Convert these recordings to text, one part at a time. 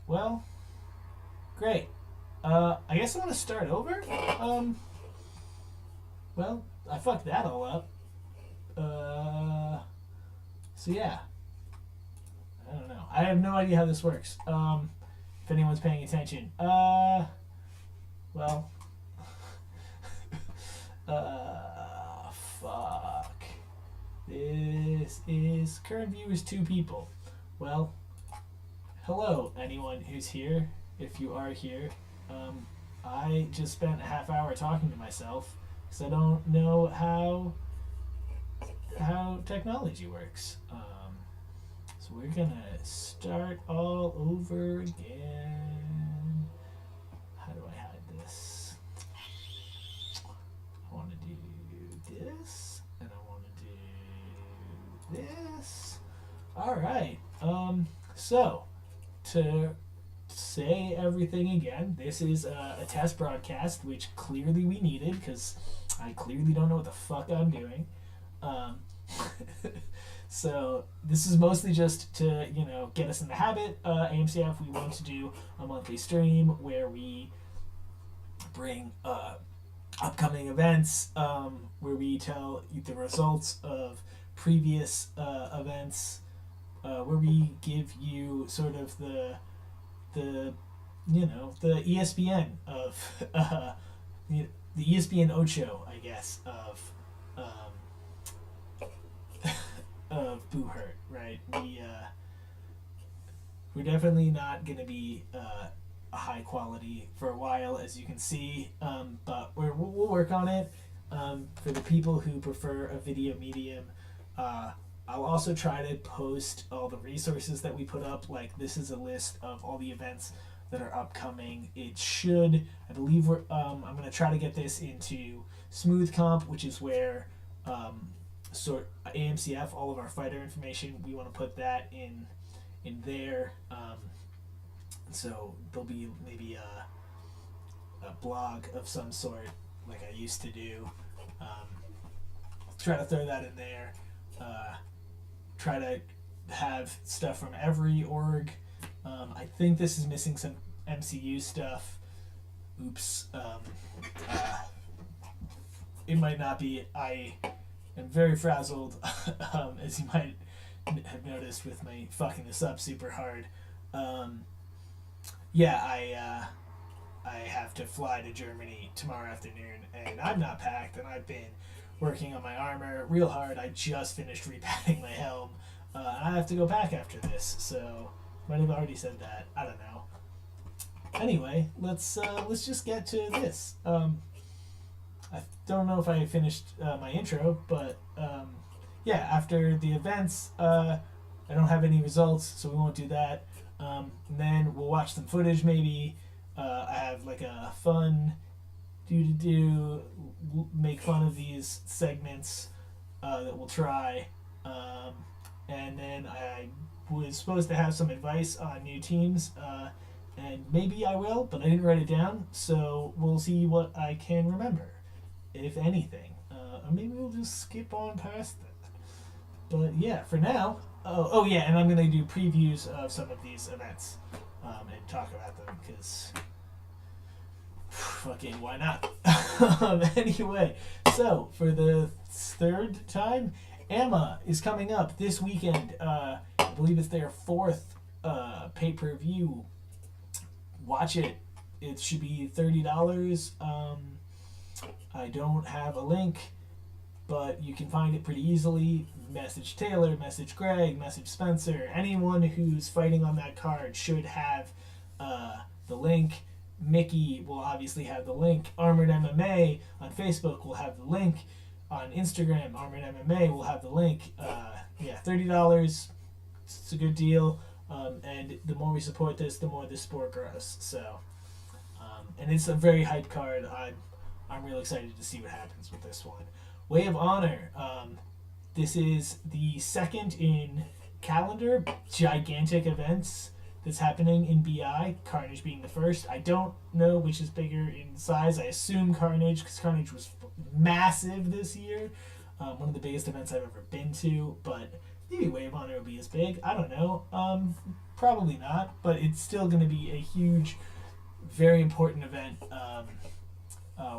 Well, great. I guess I want to start over. Um, well, I fucked that all up. So yeah, I don't know. I have no idea how this works. If anyone's paying attention. Well, fuck. This is current viewers 2 people. Well, hello, anyone who's here. If you are here, um, I just spent a half hour talking to myself because I don't know how technology works. So we're gonna start all over again. How do I hide this? I want to do this, and I want to do this. All right. So to say everything again, this is a test broadcast, which clearly we needed because I clearly don't know what the fuck I'm doing. Um, so this is mostly just to get us in the habit. AMCF, we want to do a monthly stream where we bring upcoming events, where we tell the results of previous events, where we give you sort of the the ESPN of the ESPN Ocho, I guess, of Boo Hurt, right? We're definitely not going to be a high quality for a while, as you can see, but we'll work on it. For the people who prefer a video medium, I'll also try to post all the resources that we put up. Like, this is a list of all the events that are upcoming. It should, I believe, I'm going to try to get this into Smooth Comp, which is where AMCF, all of our fighter information, we want to put that in there. So there'll be maybe a blog of some sort, like I used to do. Try to throw that in there. Try to have stuff from every org. I think this is missing some MCU stuff. Oops. It might not be. I am very frazzled, as you might have noticed with my fucking this up super hard. Yeah, I have to fly to Germany tomorrow afternoon, and I'm not packed, and I've been working on my armor real hard. I just finished repatting my helm. I have to go back after this, so might have already said that. I don't know. Anyway, let's just get to this. I don't know if I finished my intro, but yeah, after the events, I don't have any results, so we won't do that. And then we'll watch some footage maybe. I have like a fun make fun of these segments that we'll try. And then I was supposed to have some advice on new teams, and maybe I will, but I didn't write it down, so we'll see what I can remember, if anything. Or maybe we'll just skip on past that. But yeah, for now. Oh yeah, and I'm gonna do previews of some of these events, and talk about them because fucking why not? Anyway, so for the third time, AMA is coming up this weekend. I believe it's their fourth pay-per-view. Watch it. It should be $30. I don't have a link, but you can find it pretty easily. Message Taylor, message Greg, message Spencer. Anyone who's fighting on that card should have the link. Mickey will obviously have the link. Armored MMA on Facebook will have the link. On Instagram, Armored MMA will have the link. Yeah, $30. It's a good deal. And the more we support this, the more this sport grows. So, and it's a very hype card. I'm real excited to see what happens with this one. Way of Honor. This is the second in calendar gigantic events that's happening in BI, Carnage being the first. I don't know which is bigger in size. I assume Carnage, because Carnage was massive this year. One of the biggest events I've ever been to, but maybe Wave of Honor will be as big. I don't know. Probably not, but it's still going to be a huge, very important event.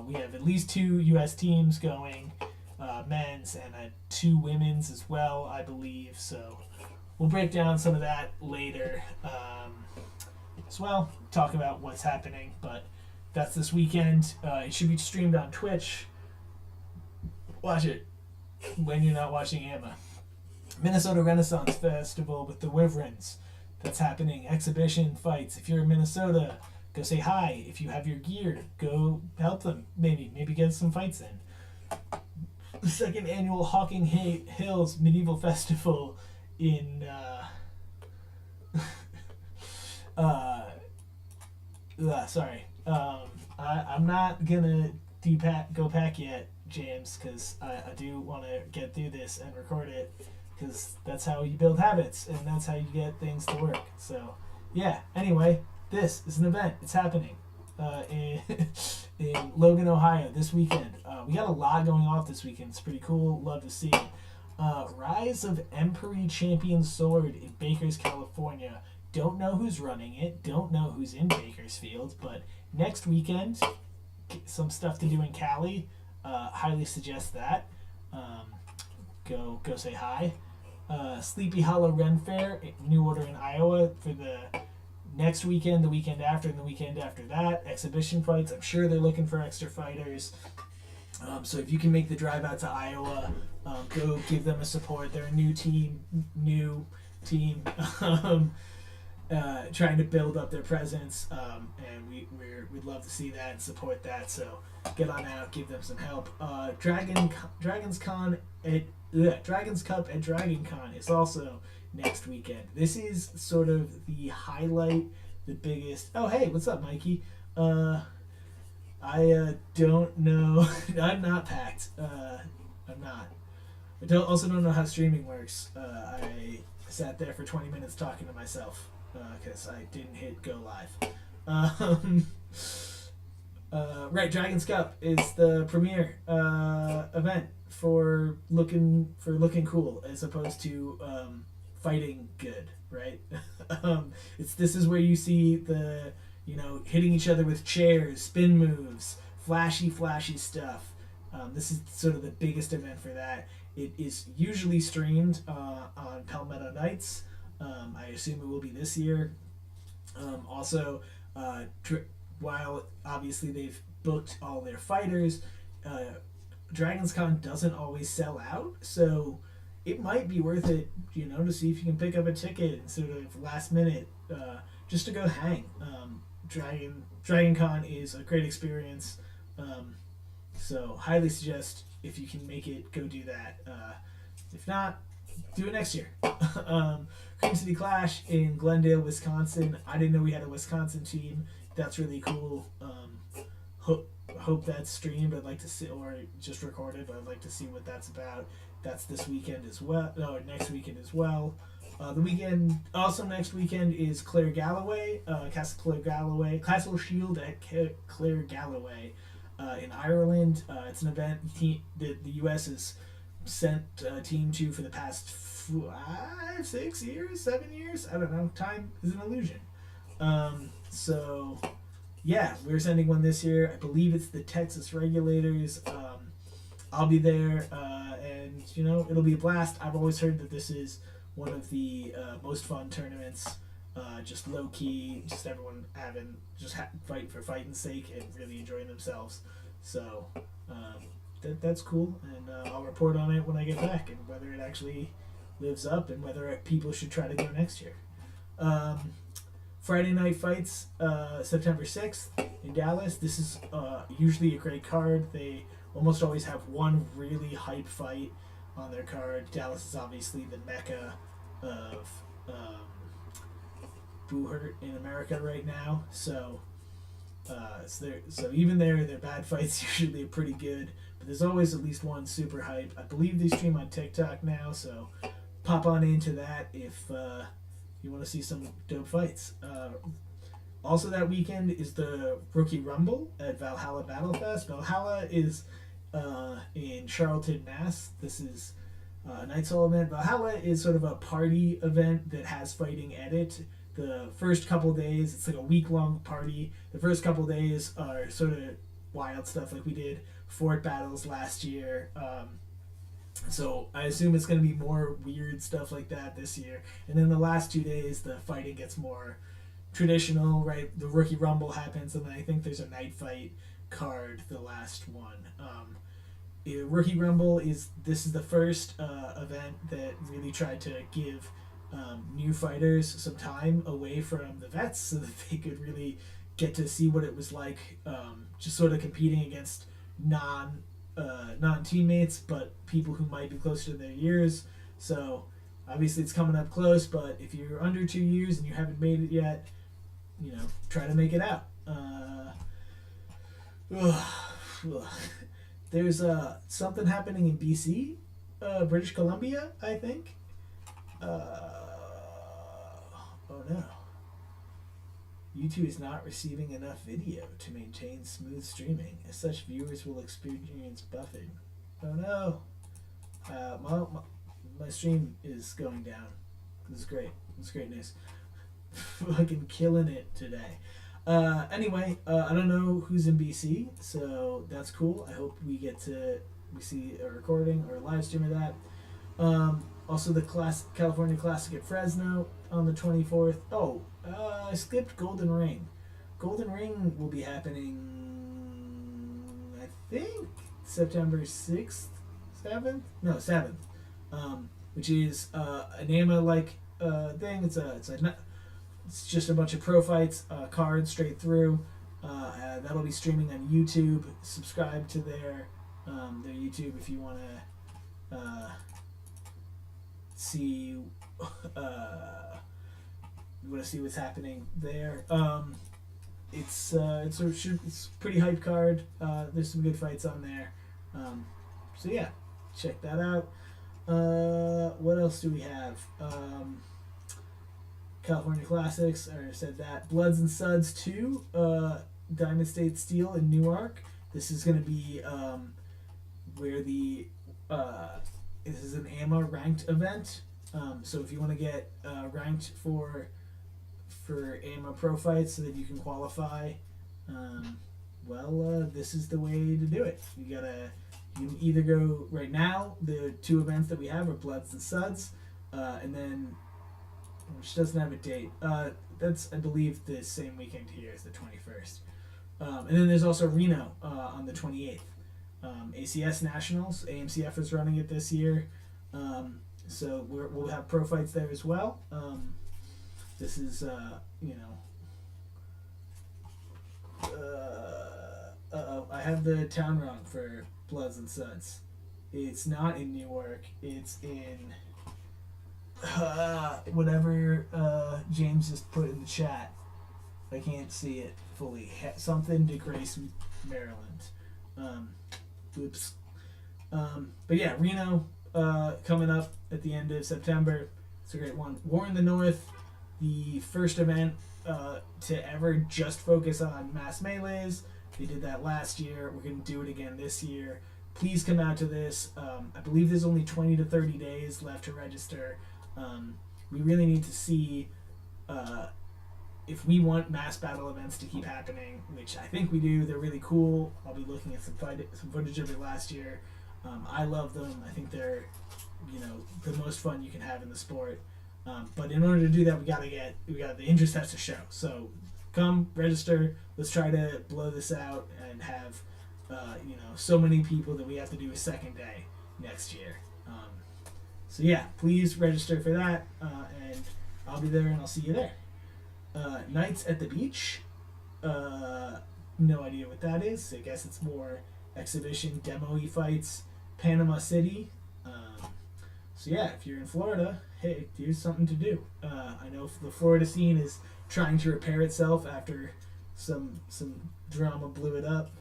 We have at least 2 U.S. teams going, men's, and 2 women's as well, I believe. So we'll break down some of that later as well. Talk about what's happening, but that's this weekend. It should be streamed on Twitch. Watch it when you're not watching AMA. Minnesota Renaissance Festival with the Wyverns. That's happening. Exhibition fights. If you're in Minnesota, go say hi. If you have your gear, go help them. Maybe get some fights in. The 2nd annual Hawking Hills Medieval Festival in sorry. I'm not gonna go pack yet, James, because I do want to get through this and record it, because that's how you build habits and that's how you get things to work. So yeah, anyway, this is an event. It's happening in Logan, Ohio this weekend. We got a lot going off this weekend. It's pretty cool. Love to see it. Rise of Emperor Champion Sword in Bakers, California. Don't know who's running it. Don't know who's in Bakersfield. But next weekend, some stuff to do in Cali. Highly suggest that. Go say hi. Sleepy Hollow Ren Fair, New Order in Iowa for the next weekend, the weekend after, and the weekend after that. Exhibition fights. I'm sure they're looking for extra fighters. So if you can make the drive out to Iowa, go give them a support. They're a new team, trying to build up their presence, and we'd love to see that and support that. So get on out, give them some help. Dragons Cup at Dragon Con is also next weekend. This is sort of the highlight, the biggest. Oh hey, what's up, Mikey? I don't know. I'm not packed. I'm not. I also don't know how streaming works. I sat there for 20 minutes talking to myself because I didn't hit go live. Right, Dragon's Cup is the premier event for looking cool as opposed to fighting good, right? This is where you see the hitting each other with chairs, spin moves, flashy stuff. This is sort of the biggest event for that. It is usually streamed on Palmetto Nights. I assume it will be this year. Also, while obviously they've booked all their fighters, Dragon's Con doesn't always sell out, so it might be worth it, to see if you can pick up a ticket and sort of last minute, just to go hang. Dragon Con is a great experience, so highly suggest if you can make it, go do that. If not, do it next year. Cream City Clash in Glendale, Wisconsin. I didn't know we had a Wisconsin team. That's really cool. Hope that's streamed. I'd like to see, or just recorded, but I'd like to see what that's about. That's this weekend as well. No, next weekend as well. The weekend, also next weekend, is Clare Galloway, Castle Shield at Clare Galloway in Ireland. It's an event that the U.S. has sent a team to for the past 5, 6 years, 7 years. I don't know. Time is an illusion. So, yeah, we're sending one this year. I believe it's the Texas Regulators. I'll be there, and it'll be a blast. I've always heard that this is one of the most fun tournaments, just low key, just everyone fight for fighting's sake and really enjoying themselves. So that's cool, and I'll report on it when I get back and whether it actually lives up and whether people should try to go next year. Friday night fights, September 6th in Dallas. This is usually a great card. They almost always have one really hype fight on their card. Dallas is obviously the mecca of Boohurt in America right now. So even their bad fights usually are pretty good. But there's always at least one super hype. I believe they stream on TikTok now, so pop on into that if you want to see some dope fights. Also that weekend is the Rookie Rumble at Valhalla Battle Fest. Valhalla is in Charlton, Mass. This is Night Soul event. Valhalla is sort of a party event that has fighting at it. The first couple days, it's like a week-long party. The first couple days are sort of wild stuff like we did fort battles last year. So I assume it's going to be more weird stuff like that this year. And then the last 2 days, the fighting gets more traditional, right? The Rookie Rumble happens, and then I think there's a night fight card, the last one. Rookie Rumble is the first event that really tried to give new fighters some time away from the vets so that they could really get to see what it was like, just sort of competing against non teammates, but people who might be closer to their years. So obviously it's coming up close, but if you're under 2 years and you haven't made it yet, try to make it out. There's something happening in BC, British Columbia, I think. Oh no. YouTube is not receiving enough video to maintain smooth streaming. As such, viewers will experience buffering. Oh no. My stream is going down. This is great. This is great news. Fucking killing it today. Anyway, I don't know who's in BC, so that's cool. I hope we see a recording or a live stream of that. Also, the California Classic at Fresno on the 24th. Oh, I skipped Golden Ring. Golden Ring will be happening, I think, September 6th, 7th? No, 7th. Which is an AMA-like thing. It's just a bunch of pro fights, cards straight through. That'll be streaming on YouTube. Subscribe to their YouTube if you want to see what's happening there. It's a pretty hype card. There's some good fights on there. So yeah, check that out. What else do we have? California Classics, I already said that. Bloods and Suds 2, Diamond State Steel in Newark. This is going to be where this is an AMA ranked event. So if you want to get ranked for AMA pro fights so that you can qualify, this is the way to do it. You can either go right now. The 2 events that we have are Bloods and Suds, and then, which doesn't have a date. That's, I believe, the same weekend here as the 21st. And then there's also Reno on the 28th. ACS Nationals, AMCF is running it this year. So we'll have pro fights there as well. This is, I have the town wrong for Bloods and Suds. It's not in Newark. It's in whatever James just put in the chat. I can't see it fully. Something to Grace, Maryland. Oops. But yeah, Reno coming up at the end of September. It's a great one. War in the North, the first event to ever just focus on mass melees. They did that last year. We're going to do it again this year. Please come out to this. I believe there's only 20 to 30 days left to register. We really need to see if we want mass battle events to keep happening, which I think we do. They're really cool. I'll be looking at some footage of it last year. I love them. I think they're, the most fun you can have in the sport. But in order to do that, the interest has to show. So come register. Let's try to blow this out and have, so many people that we have to do a second day next year. So yeah, please register for that, and I'll be there and I'll see you there. Nights at the Beach. No idea what that is. I guess it's more exhibition demo-y fights. Panama City. So yeah, if you're in Florida, hey, here's something to do. I know the Florida scene is trying to repair itself after some drama blew it up.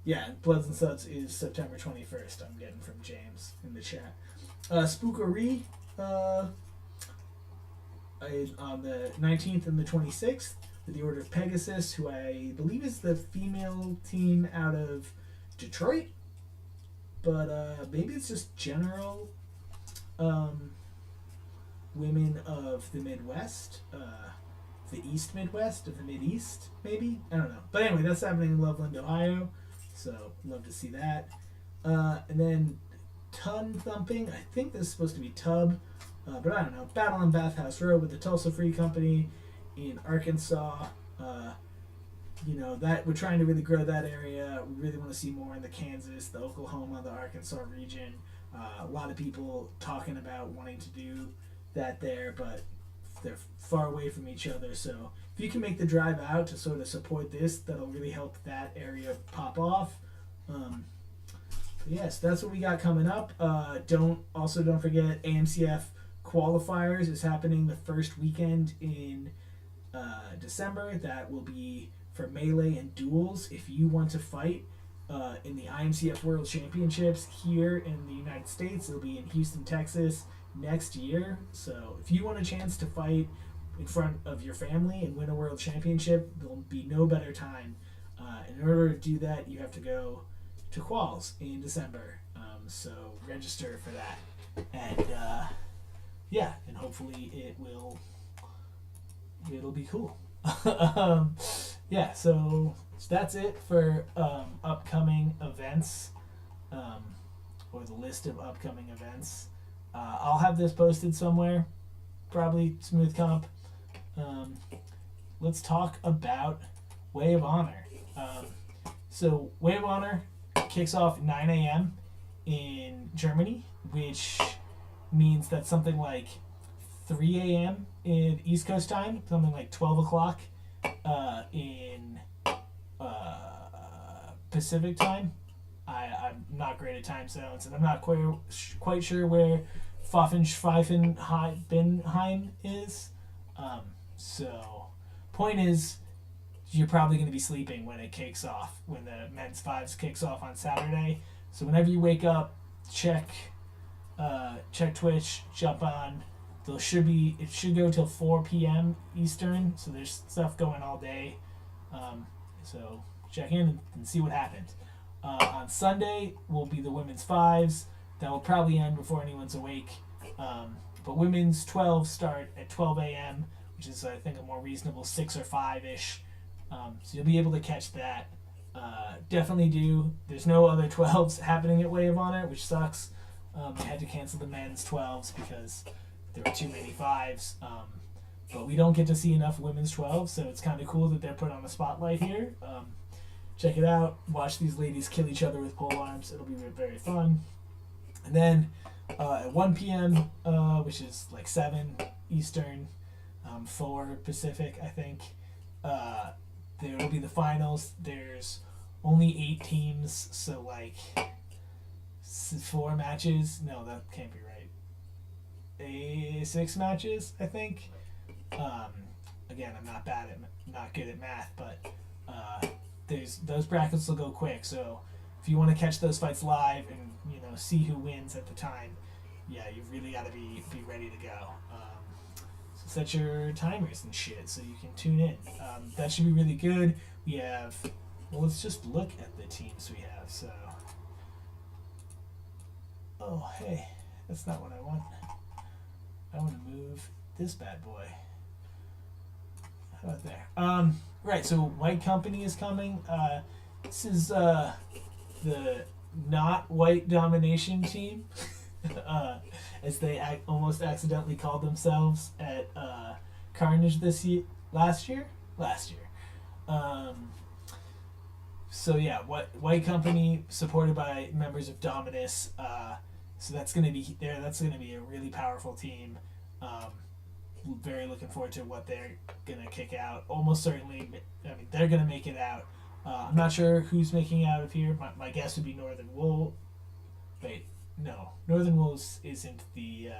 Yeah, Bloods and Suds is September 21st. I'm getting from James in the chat. Spookery on the 19th and the 26th with the Order of Pegasus, who I believe is the female team out of Detroit. but maybe it's just general women of the Midwest, the East Midwest, of the Mid-East, maybe? I don't know. But anyway, that's happening in Loveland, Ohio, so love to see that. And then Ton Thumping, I think this is supposed to be Tub, but I don't know. Battle on Bathhouse Road with the Tulsa Free Company in Arkansas. That we're trying to really grow that area. We really want to see more in the Kansas, the Oklahoma, the Arkansas region. A lot of people talking about wanting to do that there, but they're far away from each other. So if you can make the drive out to sort of support this, that'll really help that area pop off. Yes, that's what we got coming up. Don't forget AMCF qualifiers is happening the first weekend in December. That will be for melee and duels. If you want to fight in the IMCF World Championships here in the United States, it'll be in Houston, Texas next year. So if you want a chance to fight in front of your family and win a world championship, there'll be no better time. In order to do that, you have to go to quals in December. So register for that. And and hopefully it'll be cool. So that's it for upcoming events, or the list of upcoming events. I'll have this posted somewhere, probably Smooth Comp. Let's talk about Way of Honor. So Way of Honor kicks off 9 a.m. in Germany, which means that's something like 3 a.m. in East Coast time, something like 12 o'clock in Pacific time. I'm not great at time zones, and I'm not quite sure where Pfaffenheim is. So, point is, you're probably going to be sleeping when it kicks off, when the men's fives kicks off on Saturday. So whenever you wake up, check Twitch, jump on. It should go till 4 p.m. Eastern, so there's stuff going all day. So check in and see what happens. On Sunday will be the women's fives. That will probably end before anyone's awake. But women's 12 start at 12 a.m., which is, I think, a more reasonable 6 or 5-ish. So you'll be able to catch that. Definitely do. There's no other 12s happening at Way of Honor, which sucks. They had to cancel the men's 12s because there were too many 5s. But we don't get to see enough women's 12s, so it's kind of cool that they're put on the spotlight here. Check it out. Watch these ladies kill each other with pole arms. It'll be very fun. And then at 1 p.m., which is like 7 Eastern, 4 Pacific, I think, there will be the finals. There's only 8 teams, so like 4 matches. No, that can't be right. 6 matches, I think. Again, I'm not good at math, but those brackets will go quick. So if you want to catch those fights live and see who wins at the time, you've really got to be ready to go. So set your timers and shit so you can tune in. That should be really good. We have. Well, let's just look at the teams we have. So, oh hey, that's not what I want. I want to move this bad boy. How about there? Right, so White Company is coming. This is the not white domination team, as they almost accidentally called themselves at Carnage last year. So yeah, White Company supported by members of Dominus. So that's gonna be there. That's gonna be a really powerful team. Very looking forward to what they're gonna kick out. Almost certainly, I mean, they're gonna make it out. I'm not sure who's making out of here. My guess would be Northern Wolves. Wait, no, Northern Wolves isn't the.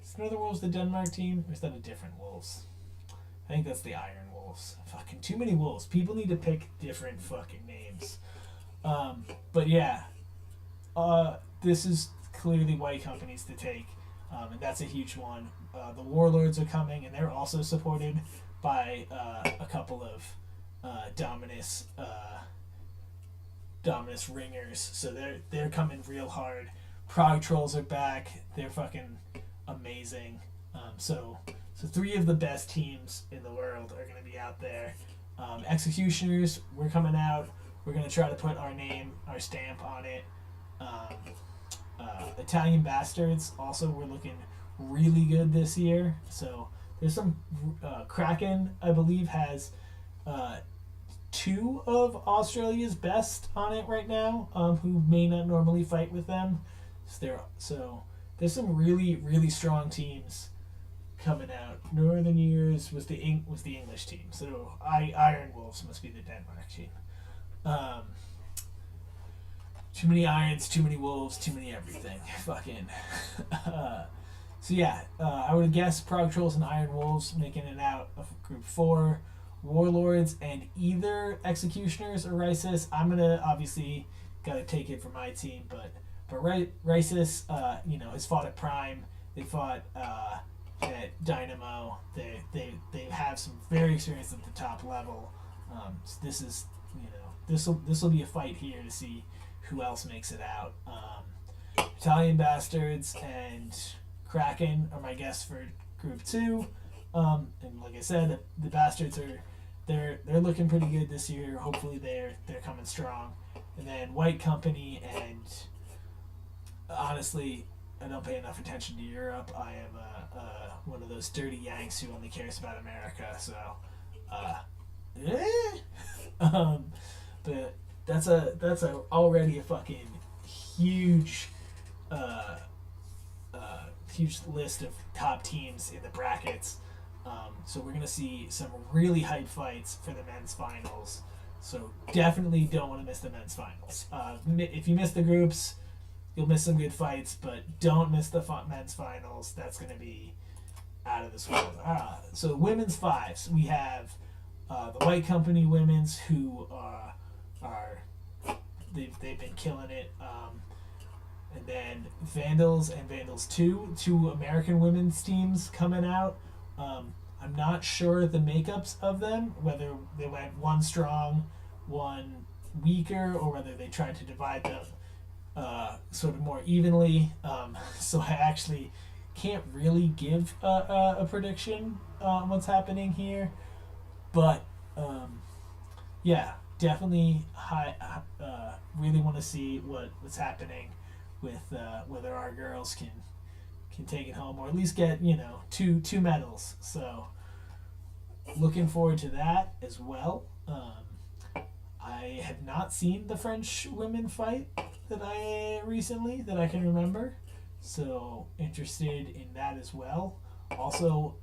Is Northern Wolves the Denmark team, or is that a different Wolves? I think that's the Iron Wolves. Fucking too many Wolves. People need to pick different fucking names. But yeah, this is clearly White Companies to take. And that's a huge one. The Warlords are coming, and they're also supported by a couple of Dominus Dominus Ringers, so they're coming real hard. Prague Trolls are back. They're fucking amazing. So three of the best teams in the world are going to be out there. Executioners, we're coming out. We're going to try to put our name, our stamp on it. Italian Bastards, also, we're looking really good this year. So there's some Kraken, I believe, has two of Australia's best on it right now, who may not normally fight with them. So there's some really, really strong teams coming out. Northern Years was the English team. So Iron Wolves must be the Denmark team. Too many irons, too many wolves, too many everything. Fucking. So yeah, I would guess Prague Trolls and Iron Wolves making it out of Group 4. Warlords and either Executioners or Rysis. I'm gonna obviously gotta take it for my team, but Rysis, has fought at Prime. They fought at Dynamo. They have some very experience at the top level. So this is this will be a fight here to see who else makes it out. Italian Bastards and Kraken are my guess for Group 2. And like I said, the Bastards they're looking pretty good this year. Hopefully they're coming strong. And then White Company, and honestly, I don't pay enough attention to Europe. I am one of those dirty Yanks who only cares about America. So, but that's already a fucking huge huge list of top teams in the brackets. So we're going to see some really hype fights for the men's finals. So definitely don't want to miss the men's finals. If you miss the groups, you'll miss some good fights, but don't miss the men's finals. That's going to be out of this world. So women's fives, we have the White Company women's, who they've been killing it. And then Vandals and Vandals 2, two American women's teams coming out. I'm not sure the makeups of them, whether they went one strong, one weaker, or whether they tried to divide them sort of more evenly. So I actually can't really give a prediction on what's happening here. But yeah, definitely really want to see what's happening with whether our girls can take it home, or at least get two medals. So looking forward to that as well. I have not seen the French women fight that I can remember, so interested in that as well. Also,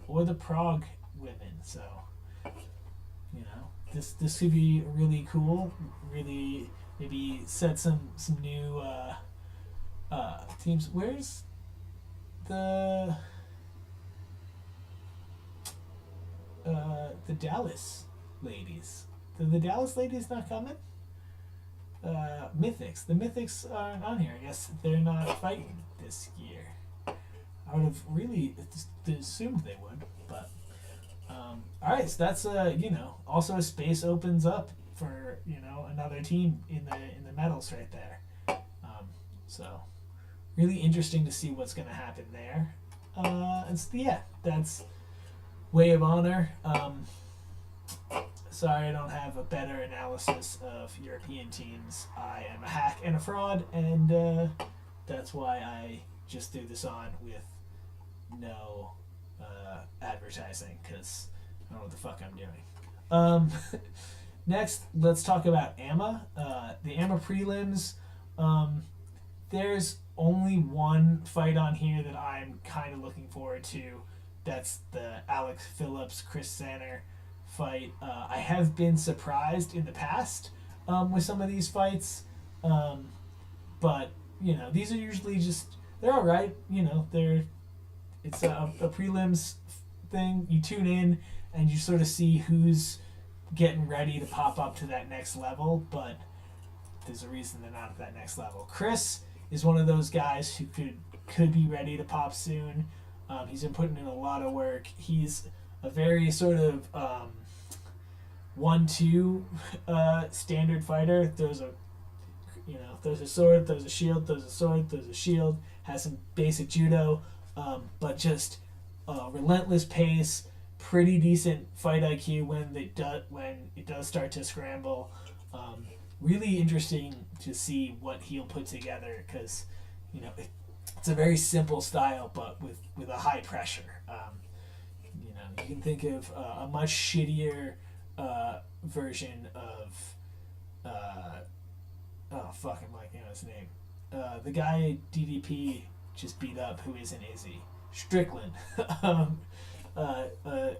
or the Prague women. So this could be really cool. Really maybe set some new teams. Where's the Dallas ladies? The Dallas ladies not coming? Mythics. The Mythics aren't on here. I guess they're not fighting this year. I would have really assumed they would, but alright, so that's also a space opens up for another team in the medals right there. So really interesting to see what's going to happen there. And so, yeah, that's Way of Honor. Sorry I don't have a better analysis of European teams. I am a hack and a fraud, and that's why I just threw this on with no advertising, because I don't know what the fuck I'm doing. Next, let's talk about AMA. The AMA prelims. There's only one fight on here that I'm kind of looking forward to. That's the Alex Phillips, Chris Sanner fight. I have been surprised in the past with some of these fights, but these are usually they're all right. It's a prelims thing. You tune in and you sort of see who's getting ready to pop up to that next level, but there's a reason they're not at that next level. Chris is one of those guys who could be ready to pop soon. He's been putting in a lot of work. He's a very sort of 1-2 standard fighter. Throws a throws a sword, throws a shield, throws a sword, throws a shield, has some basic judo, but just relentless pace, pretty decent fight IQ when it does start to scramble. Really interesting to see what he'll put together because, it's a very simple style, but with a high pressure. You can think of a much shittier version of oh fuck, I'm blanking on his name. The guy DDP just beat up, who isn't Izzy Strickland. A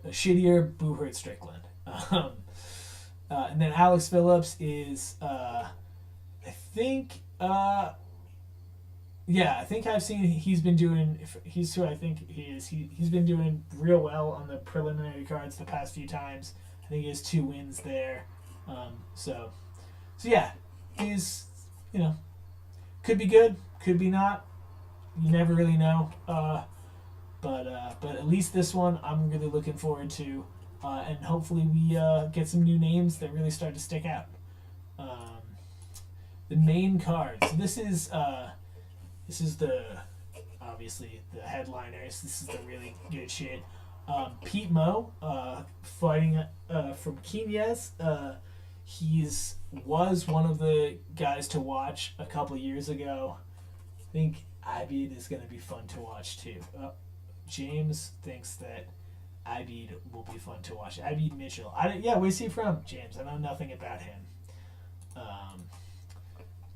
shittier Boohurt Strickland. And then Alex Phillips is, I think I've seen he's been doing. He's who I think he is. He's been doing real well on the preliminary cards the past few times. I think he has 2 wins there. So yeah, he's could be good, could be not. You never really know. But at least this one I'm really looking forward to, and hopefully we get some new names that really start to stick out. The main card. So this is the obviously the headliners. This is the really good shit. Pete Mo, fighting from Quinez. Was one of the guys to watch a couple years ago. I think Abid is going to be fun to watch too. James thinks that Abid will be fun to watch. Abid Mitchell. Where's he from, James? I know nothing about him.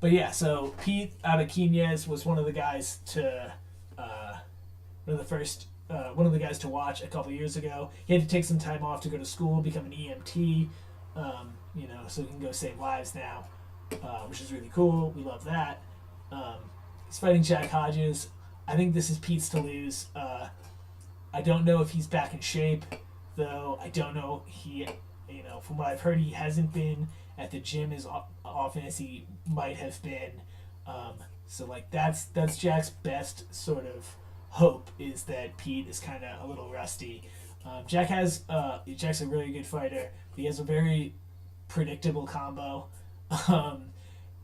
But yeah, so Pete out of Quinez was one of the guys one of the guys to watch a couple years ago. He had to take some time off to go to school, become an EMT, so he can go save lives now, which is really cool. We love that. He's fighting Jack Hodges. I think this is Pete's to lose. I don't know if he's back in shape, though. I don't know. From what I've heard, he hasn't been at the gym as often as he might have been. So that's Jack's best sort of hope, is that Pete is kind of a little rusty. Jack's a really good fighter. He has a very predictable combo,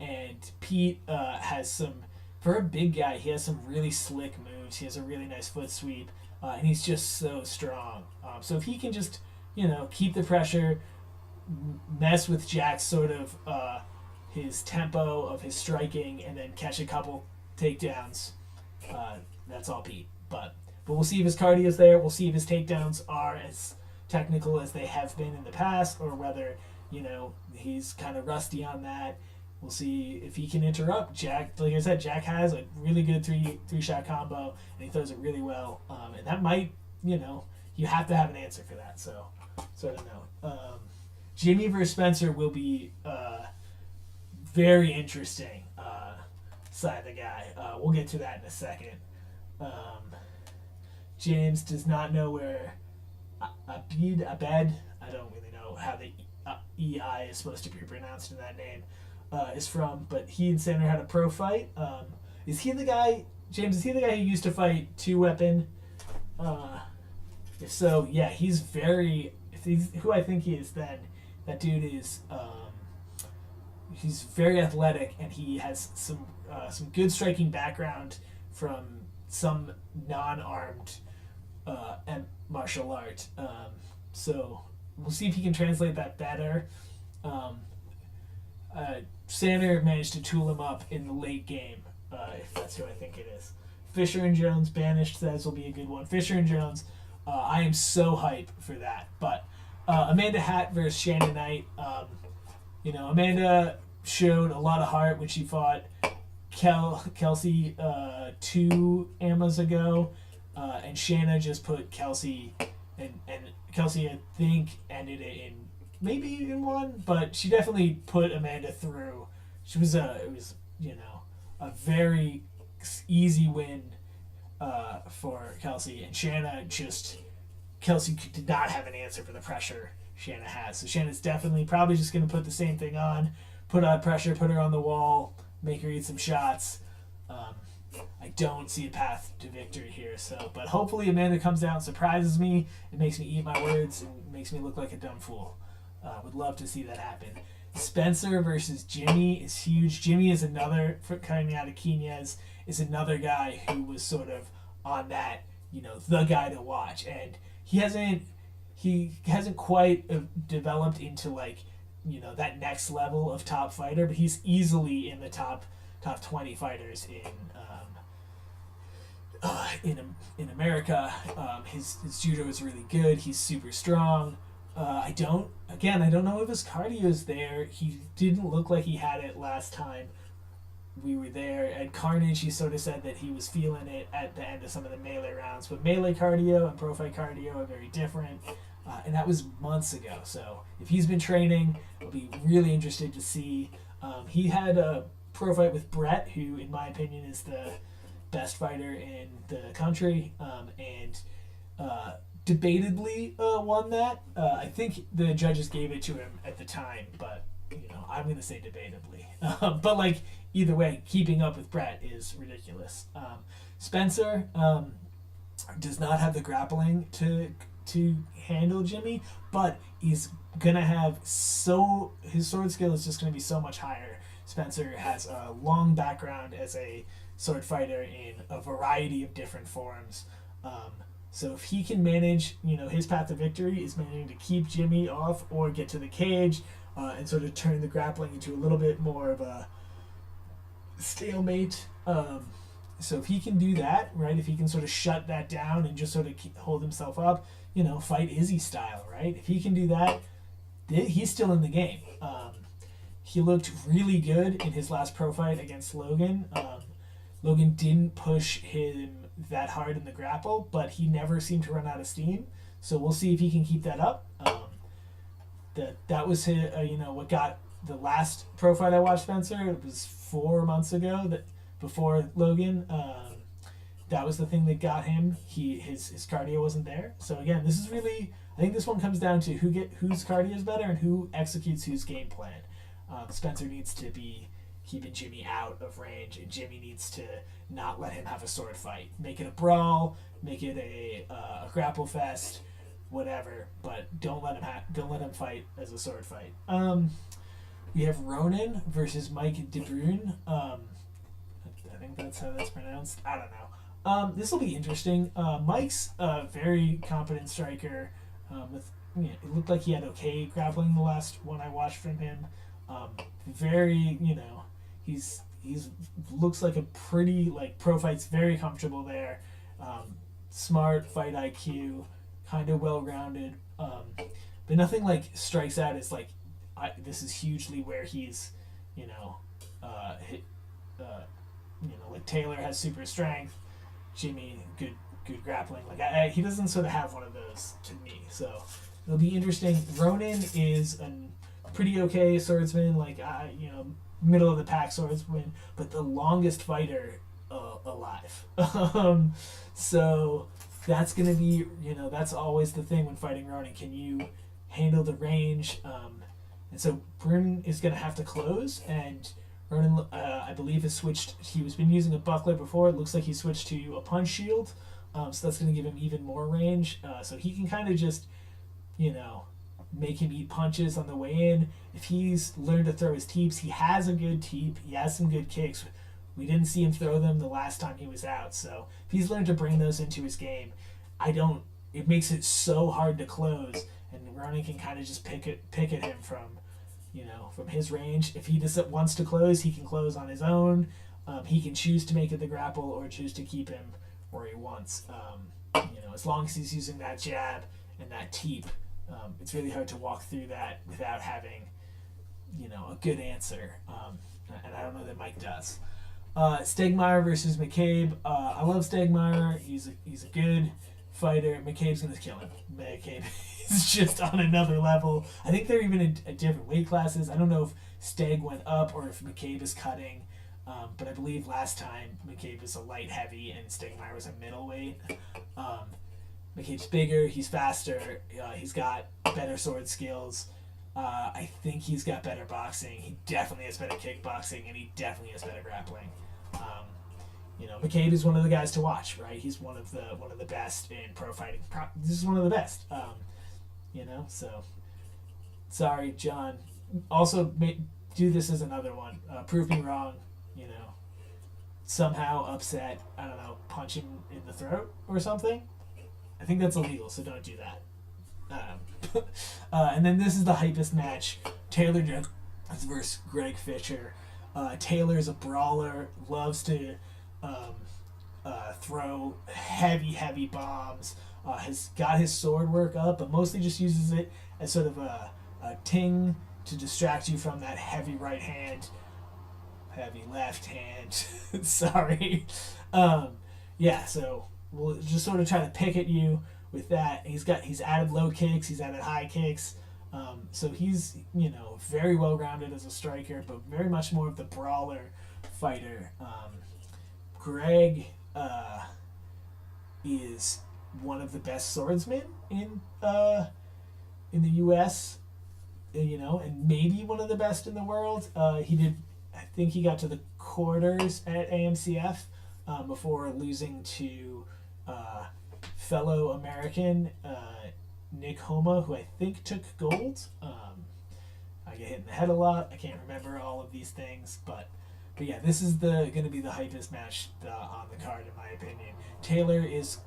and Pete has some, for a big guy, he has some really slick moves. He has a really nice foot sweep, and he's just so strong. So if he can just keep the pressure, mess with Jack's sort of his tempo of his striking, and then catch a couple takedowns, that's all Pete. But we'll see if his cardio's there. We'll see if his takedowns are as technical as they have been in the past, or whether he's kind of rusty on that. We'll see if he can interrupt Jack. Like I said, Jack has a really good three shot combo, and he throws it really well. And that might, you have to have an answer for that. So I don't know. Jimmy versus Spencer will be very interesting side of the guy. We'll get to that in a second. James does not know where Abed, I don't really know how the EI is supposed to be pronounced in that name, is from, but he and Sander had a pro fight. Is he the guy, James, is he the guy who used to fight 2-Weapon? If so, yeah, he's who I think he is then. That dude is, he's very athletic, and he has some good striking background from some non-armed martial art. So we'll see if he can translate that better. Sander managed to tool him up in the late game, if that's who I think it is. Fisher and Jones banished says will be a good one. Fisher and Jones, I am so hype for that. But Amanda Hatt versus Shannon Knight. Amanda showed a lot of heart when she fought Kelsey 2 AMAs ago, and Shanna just put Kelsey, and Kelsey I think ended it in maybe in 1, but she definitely put Amanda through. It was a very easy win for Kelsey, and Kelsey did not have an answer for the pressure Shanna has. So Shanna's definitely probably just going to put the same thing on, put on pressure, put her on the wall, make her eat some shots. I don't see a path to victory here, but hopefully Amanda comes out and surprises me. It makes me eat my words and makes me look like a dumb fool. Would love to see that happen. Spencer versus Jimmy is huge. Jimmy is another, coming out of Quinez, is another guy who was sort of on that, the guy to watch. And he hasn't quite developed into like, that next level of top fighter, but he's easily in the top 20 fighters in America. His judo is really good. He's super strong. I don't know if his cardio is there. He didn't look like he had it last time we were there. At Carnage, he sort of said that he was feeling it at the end of some of the melee rounds. But melee cardio and pro fight cardio are very different. And that was months ago. So if he's been training, I'll be really interested to see. He had a pro fight with Brett, who, in my opinion, is the best fighter in the country, and debatably won that. I think the judges gave it to him at the time, but I'm going to say debatably. But like either way, keeping up with Brett is ridiculous. Spencer does not have the grappling to handle Jimmy, but he's gonna have his sword skill is just gonna be so much higher. Spencer has a long background as a sword fighter in a variety of different forms. So if he can manage, his path to victory is managing to keep Jimmy off or get to the cage and sort of turn the grappling into a little bit more of a stalemate. So if he can do that, right, if he can sort of shut that down and just sort of hold himself up, fight Izzy style, right? If he can do that, he's still in the game. He looked really good in his last pro fight against Logan. Logan didn't push him that hard in the grapple, but he never seemed to run out of steam. So we'll see if he can keep that up. That was his, what got the last pro fight I watched Spencer. It was 4 months ago before Logan. That was the thing that got him. His cardio wasn't there. So again, this is really, I think this one comes down to whose cardio is better and who executes whose game plan. Spencer needs to be keeping Jimmy out of range, and Jimmy needs to not let him have a sword fight. Make it a brawl, make it a grapple fest, whatever. But don't let him fight as a sword fight. We have Ronan versus Mike De Bruyne. I think that's how that's pronounced. I don't know. This will be interesting. Mike's a very competent striker. It looked like he had okay grappling the last one I watched from him. Very, he's looks like a pretty pro fight's very comfortable there. Smart fight IQ, kind of well rounded. But nothing strikes out as this is hugely where he's, Taylor has super strength. Jimmy, good grappling. He doesn't sort of have one of those to me. So it'll be interesting. Ronan is a pretty okay swordsman, middle of the pack swordsman, but the longest fighter alive. So that's gonna be, that's always the thing when fighting Ronan. Can you handle the range? And so Bryn is gonna have to close, and Ronan, I believe, has switched. He's been using a buckler before. It looks like he switched to a punch shield, so that's going to give him even more range. So he can kind of just, make him eat punches on the way in. If he's learned to throw his teeps, he has a good teep. He has some good kicks. We didn't see him throw them the last time he was out. So if he's learned to bring those into his game, it makes it so hard to close, and Ronan can kind of just pick at him from his range. If he just wants to close, he can close on his own. He can choose to make it the grapple or choose to keep him where he wants. As long as he's using that jab and that teep, it's really hard to walk through that without having, a good answer. And I don't know that Mike does. Stegmeyer versus McCabe. I love Stegmeyer. He's a good fighter. McCabe's gonna kill him. McCabe is just on another level. I think they're even in different weight classes. I don't know if Steg went up or if McCabe is cutting, but I believe last time McCabe was a light heavy and Stegmeyer was a middleweight. McCabe's bigger. He's faster. He's got better sword skills. I think he's got better boxing. He definitely has better kickboxing, and he definitely has better grappling. McCabe is one of the guys to watch, right? He's one of the best in pro fighting. This is one of the best. So sorry, John. also do this as another one. Prove me wrong. Somehow upset. I don't know, punch him in the throat or something. I think that's illegal, so don't do that. And then this is the hypest match: Taylor Jones versus Greg Fisher. Taylor's a brawler, loves to throw heavy bombs. Has got his sword work up, but mostly just uses it as sort of a ting to distract you from that heavy right hand, heavy left hand. Sorry. Yeah, so we'll just sort of try to pick at you with that. He's added low kicks, he's added high kicks. So he's, very well rounded as a striker, but very much more of the brawler fighter. Greg is one of the best swordsmen in the U.S. And maybe one of the best in the world. I think he got to the quarters at AMCF before losing to fellow American Nick Homa, who I think took gold. I get hit in the head a lot. I can't remember all of these things, but yeah, this is going to be the hypest match on the card, in my opinion. Taylor is,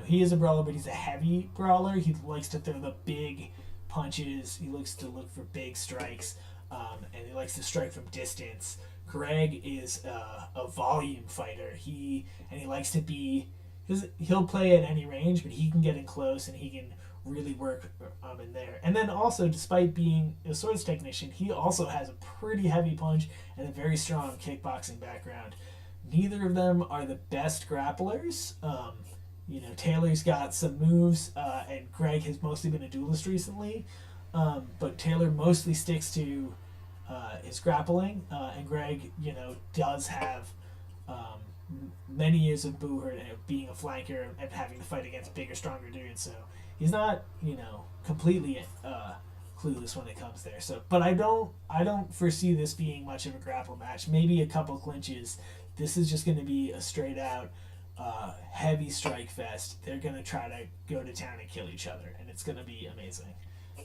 he is a brawler, but he's a heavy brawler. He likes to throw the big punches. He likes to look for big strikes, and he likes to strike from distance. Greg is a volume fighter. He likes to be. He'll play at any range, but he can get in close and he can really work in there. And then also, despite being a swords technician, he also has a pretty heavy punch and a very strong kickboxing background. Neither of them are the best grapplers. Taylor's got some moves, and Greg has mostly been a duelist recently. But Taylor mostly sticks to his grappling, and Greg, does have many years of booherd and being a flanker and having to fight against bigger, stronger dudes. So he's not, completely clueless when it comes there. So, but I don't foresee this being much of a grapple match. Maybe a couple clinches. This is just going to be a straight out heavy strike fest. They're going to try to go to town and kill each other, and it's going to be amazing.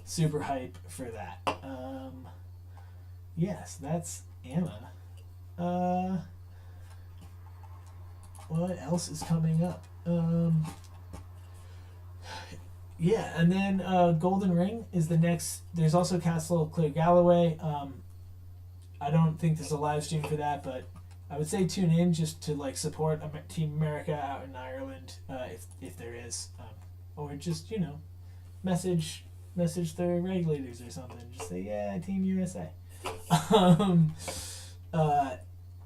Super hype for that. Yes, that's Emma. What else is coming up? Yeah, and then Golden Ring is the next. There's also Castle Clear Galloway. I don't think there's a live stream for that, but I would say tune in just to support Team America out in Ireland, if there is, or just message the regulators or something. Just say, yeah, Team USA.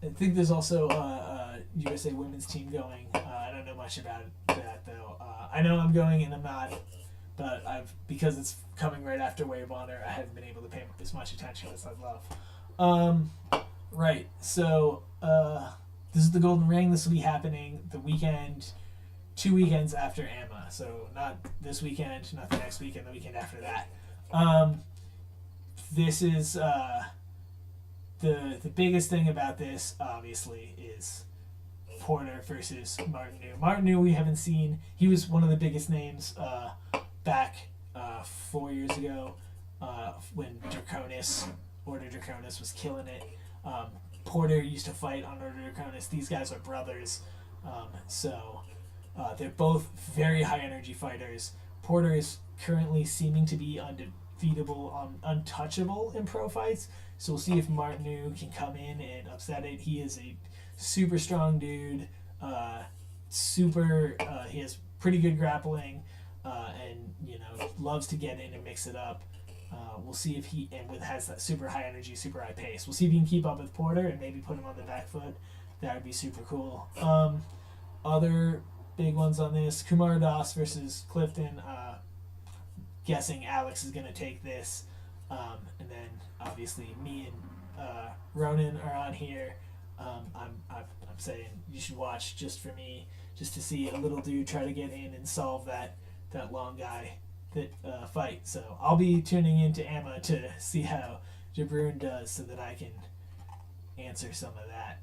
I think there's also a USA women's team going. I don't know much about that though. I know I'm going and I'm not, but because it's coming right after Way of Honor, I haven't been able to pay as much attention as I'd love. Right. So this is the Golden Ring. This will be happening the weekend, 2 weekends after AMA. So not this weekend, not the next weekend, the weekend after that. This is the biggest thing about this, obviously, is Porter versus Martineau. Martineau we haven't seen. He was one of the biggest names back 4 years ago when Order Draconis was killing it. Porter used to fight on Order Draconis. These guys are brothers. So they're both very high energy fighters. Porter is currently seeming to be undefeatable, untouchable in pro fights. So we'll see if Martineau can come in and upset it. He is a super strong dude. He has pretty good grappling, and loves to get in and mix it up. We'll see if he has that super high energy, super high pace. We'll see if he can keep up with Porter and maybe put him on the back foot. That would be super cool. Other big ones on this: Kumar Das versus Clifton. Guessing Alex is gonna take this, and then obviously me and Ronan are on here. I'm saying you should watch just for me, just to see a little dude try to get in and solve that long guy that fight. So I'll be tuning into Amma to see how Jabroon does, so that I can answer some of that.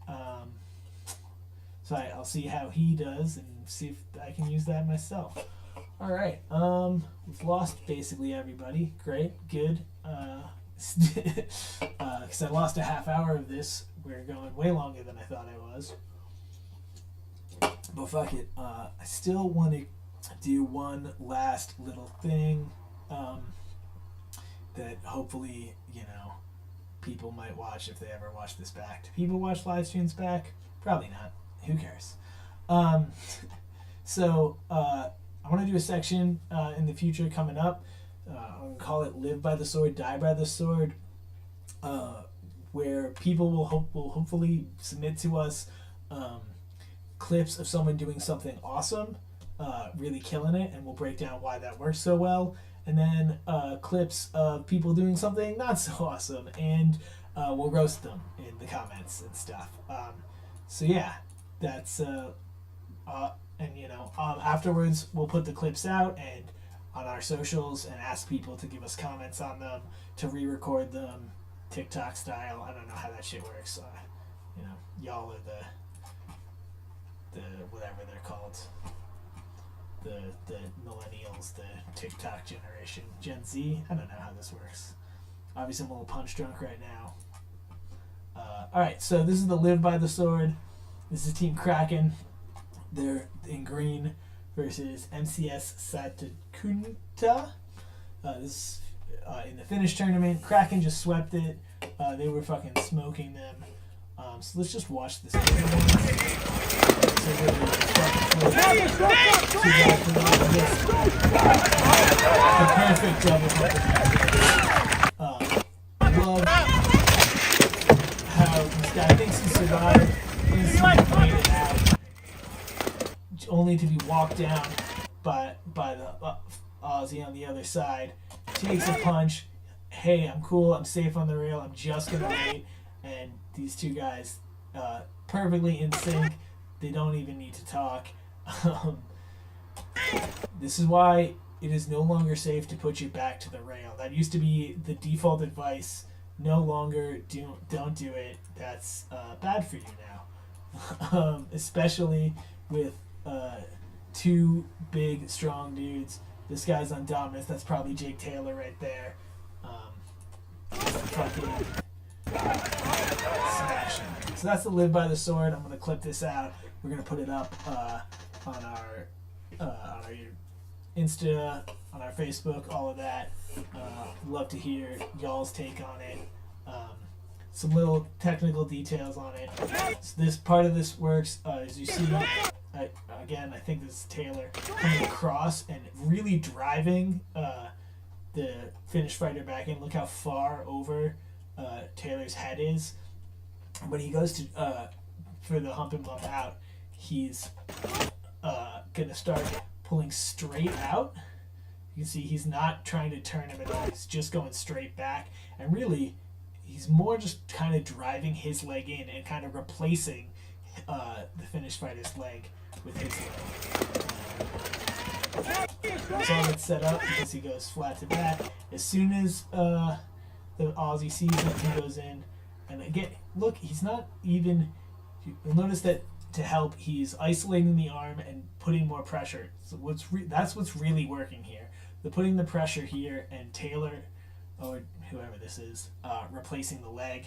So I'll see how he does and see if I can use that myself. All right. We've lost basically everybody. Great. Good. because I lost a half hour of this. We're going way longer than I thought I was. But fuck it. I still want to do one last little thing that hopefully, people might watch if they ever watch this back. Do people watch live streams back? Probably not. Who cares? So I want to do a section in the future coming up. I'm going to call it Live by the Sword, Die by the Sword, where people will hopefully submit to us clips of someone doing something awesome, really killing it, and we'll break down why that works so well. And then clips of people doing something not so awesome, and we'll roast them in the comments and stuff. So yeah, that's afterwards we'll put the clips out and on our socials and ask people to give us comments on them, to re-record them TikTok style. I don't know how that shit works. Y'all are the whatever they're called. The millennials, the TikTok generation, Gen Z. I don't know how this works. Obviously, I'm a little punch drunk right now. Alright, so this is the Live by the Sword. This is Team Kraken. They're in green versus MCS Satakunta. This in the Finnish tournament. Kraken just swept it. They were fucking smoking them. So let's just watch this. Perfect double. I love how this guy thinks he survived. He's made it out, only to be walked down by the Aussie on the other side. Takes a punch. Hey, I'm cool. I'm safe on the rail. I'm just gonna wait. And these two guys, perfectly in sync. They don't even need to talk. This is why it is no longer safe to put your back to the rail. That used to be the default advice. No longer don't do it. That's bad for you now. Especially with two big, strong dudes. This guy's on dominance. That's probably Jake Taylor right there. Fucking smashing. So that's the Live by the Sword. I'm going to clip this out. We're going to put it up on our Insta, on our Facebook, all of that. Love to hear y'all's take on it. Some little technical details on it. So this part of this works, as you see, again, I think this is Taylor coming across and really driving the Finnish fighter back in. Look how far over Taylor's head is. When he goes to for the hump and bump out, he's gonna start pulling straight out. You can see he's not trying to turn him at all. He's just going straight back, and really, he's more just kind of driving his leg in and kind of replacing the Finnish fighter's leg with his leg. That's all that's set up because he goes flat to back. As soon as the Aussie sees it, he goes in. And again, look, he's not even... You'll notice that to help, he's isolating the arm and putting more pressure. So that's what's really working here. They're putting the pressure here, and Taylor, or whoever this is, replacing the leg.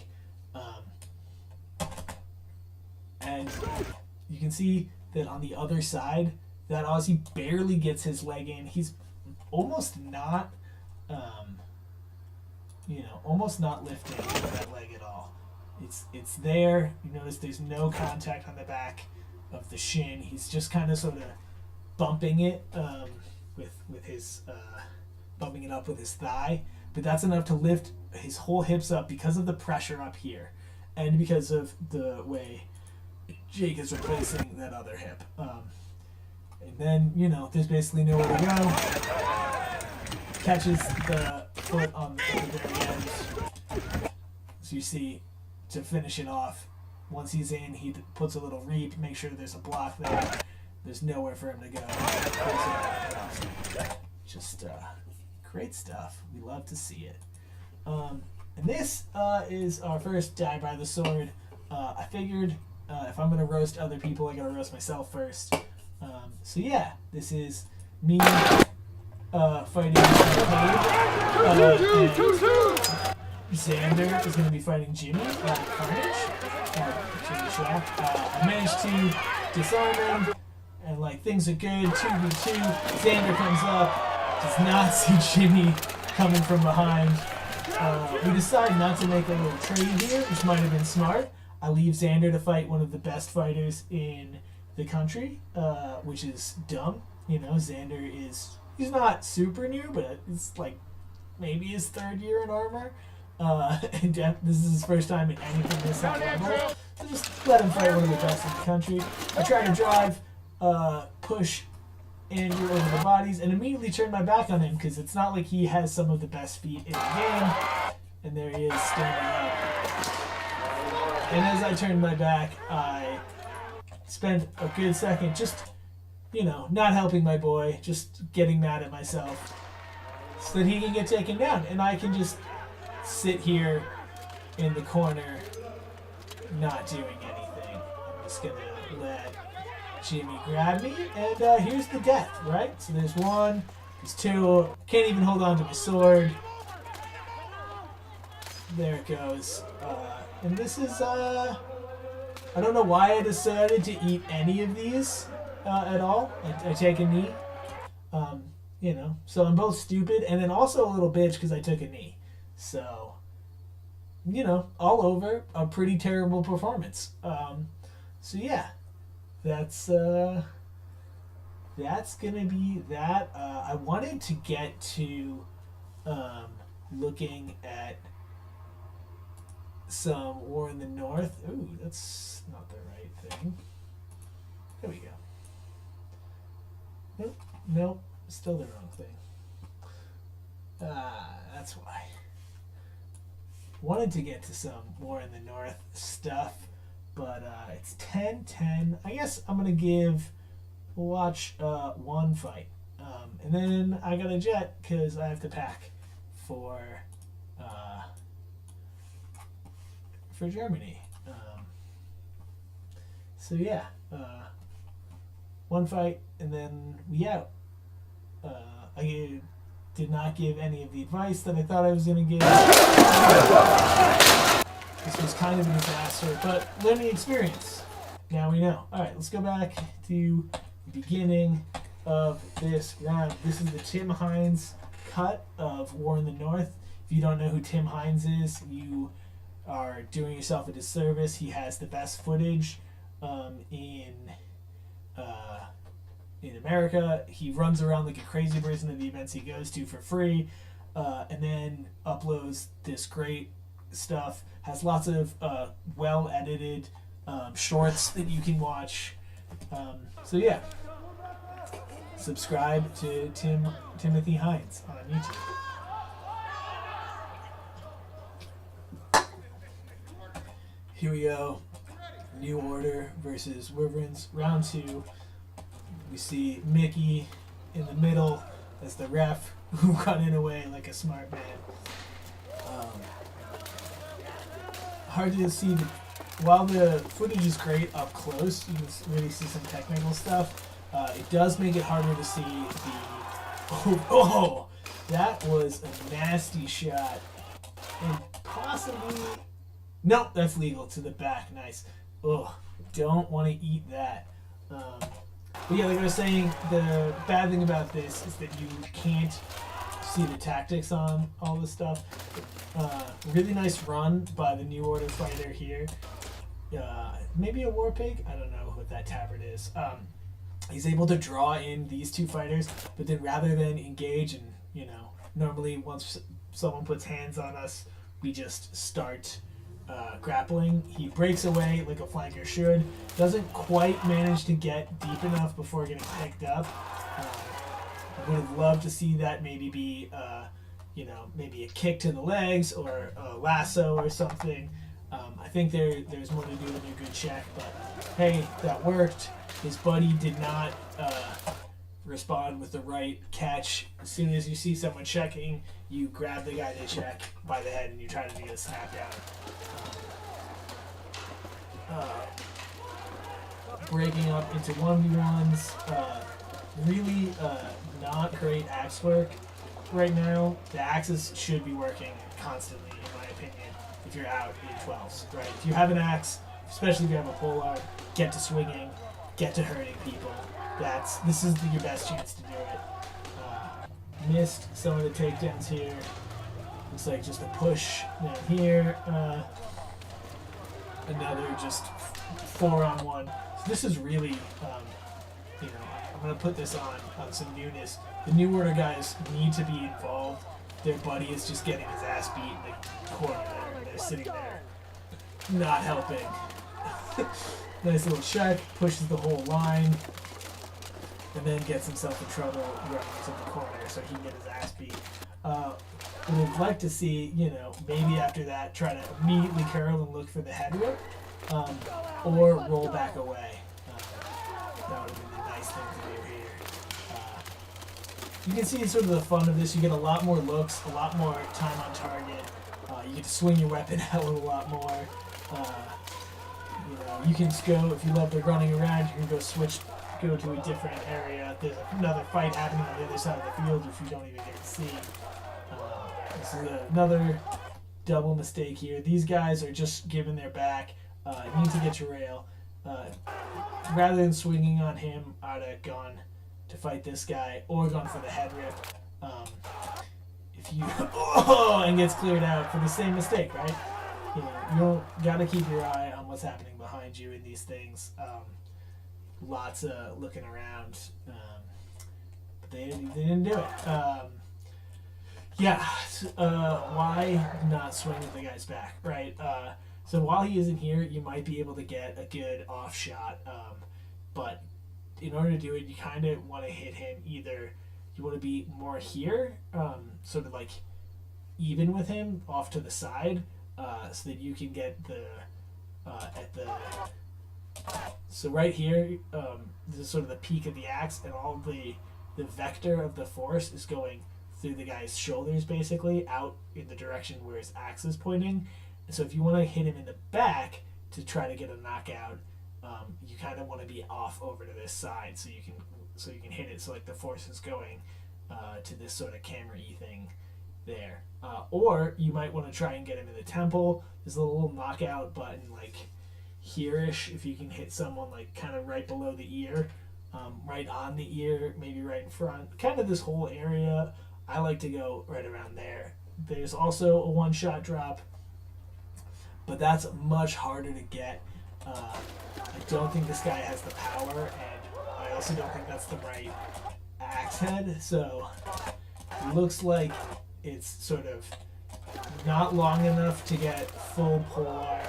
And you can see that on the other side, that Aussie barely gets his leg in. He's almost not, almost not lifting that leg at all. It's there. You notice there's no contact on the back of the shin. He's just kind of sort of bumping it with his bumping it up with his thigh. But that's enough to lift his whole hips up because of the pressure up here, and because of the way Jake is replacing that other hip. And then, there's basically nowhere to go. Catches the foot on the very end. So you see, to finish it off, once he's in, he puts a little reap, make sure there's a block there. There's nowhere for him to go. Just great stuff. We love to see it. And this is our first Die by the Sword. I figured if I'm going to roast other people, I got to roast myself first. So yeah, this is me fighting Xander is going to be fighting Jimmy at Carnage. Jimmy Shack. I managed to disarm him, and like things are good. 2v2. Xander comes up, does not see Jimmy coming from behind. We decide not to make a little trade here, which might have been smart. I leave Xander to fight one of the best fighters in the country, which is dumb. You know, Xander he's not super new, but it's like maybe his 3rd year in armor. And this is his first time in anything this high level. So just let him fight one of the best in the country. I try to drive, push Andrew over the bodies, and immediately turn my back on him because it's not like he has some of the best feet in the game. And there he is standing up. And as I turned my back, I spent a good second just, you know, not helping my boy, just getting mad at myself so that he can get taken down. And I can just sit here in the corner not doing anything. I'm just going to let Jimmy grab me. And here's the death, right? So there's 1, there's 2. Can't even hold on to my sword. There it goes. And this is, I don't know why I decided to eat any of these at all. I take a knee. You know, so I'm both stupid and then also a little bitch because I took a knee. So, you know, all over a pretty terrible performance. So yeah, that's gonna be that. I wanted to get to looking at some War in the North. Ooh, that's not the right thing. There we go. Nope, still the wrong thing. That's why. Wanted to get to some War in the North stuff, but it's 10:10. I guess I'm gonna watch one fight, and then I got a jet because I have to pack for Germany. So yeah, one fight and then we out. I did not give any of the advice that I thought I was going to give. This was kind of a disaster, but learning experience. Now we know. Alright, let's go back to the beginning of this round. This is the Tim Hines cut of War in the North. If you don't know who Tim Hines is, you are doing yourself a disservice. He has the best footage in America. He runs around like a crazy person at the events he goes to for free, and then uploads this great stuff. Has lots of well edited shorts that you can watch. So yeah, subscribe to Timothy Hines on YouTube. Here we go. New Order versus Wyverns. Round 2. We see Mickey in the middle as the ref who running away like a smart man. Hard to see while the footage is great up close, you can really see some technical stuff. It does make it harder to see the... Oh, that was a nasty shot. And possibly... Nope, that's legal. To the back. Nice. Ugh, don't want to eat that. But yeah, like I was saying, the bad thing about this is that you can't see the tactics on all this stuff. Really nice run by the New Order fighter here. Maybe a War Pig? I don't know what that tabard is. He's able to draw in these two fighters, but then rather than engage and, you know, normally once someone puts hands on us, we just start grappling. He breaks away like a flanker should. Doesn't quite manage to get deep enough before getting picked up. I would have loved to see that maybe be, you know, maybe a kick to the legs or a lasso or something. I think there's more to do with a good check, but hey, that worked. His buddy did not respond with the right catch. As soon as you see someone checking, you grab the guy they check by the head and you try to do a snap down. Breaking up into 1v1s. Really not great axe work. right now, the axes should be working constantly, in my opinion, if you're out in 12s, right? If you have an axe, especially if you have a polearm, get to swinging, get to hurting people. This is your best chance to do it. Missed some of the takedowns here. Looks like just a push down here. Another just 4-on-1. So this is really, I'm going to put this on some newness. The New Order guys need to be involved. Their buddy is just getting his ass beat in the corner there, and they're sitting there not helping. Nice little check, pushes the whole line, and then gets himself in trouble running into the corner so he can get his ass beat. Would like to see, maybe after that try to immediately curl and look for the head whip, or roll back away. That would have been a nice thing to do here. You can see sort of the fun of this. You get a lot more looks, a lot more time on target. You get to swing your weapon out a lot more. You can go, if you love the running around, you can go to a different area. There's another fight happening on the other side of the field which you don't even get to see. This is another double mistake here. These guys are just giving their back. Need to get your rail. Rather than swinging on him, I'd have gone to fight this guy or gone for the head rip. If you and gets cleared out for the same mistake, right? You gotta keep your eye on what's happening behind you in these things. Lots of looking around, but they didn't do it. Why not swing with the guy's back, right? So while he isn't here, you might be able to get a good off shot, but in order to do it, you kind of want to hit him either. You want to be more here, sort of like even with him off to the side, so that you can get so right here, this is sort of the peak of the axe, and all the vector of the force is going through the guy's shoulders, basically out in the direction where his axe is pointing. And so if you want to hit him in the back to try to get a knockout, you kind of want to be off over to this side so you can hit it. So like the force is going to this sort of camera-y thing there. Or you might want to try and get him in the temple. There's a little knockout button like here-ish if you can hit someone like kind of right below the ear, right on the ear, maybe right in front. Kind of this whole area. I like to go right around there. There's also a one-shot drop, but that's much harder to get. I don't think this guy has the power, and I also don't think that's the right axe head, so it looks like it's sort of not long enough to get full polearm.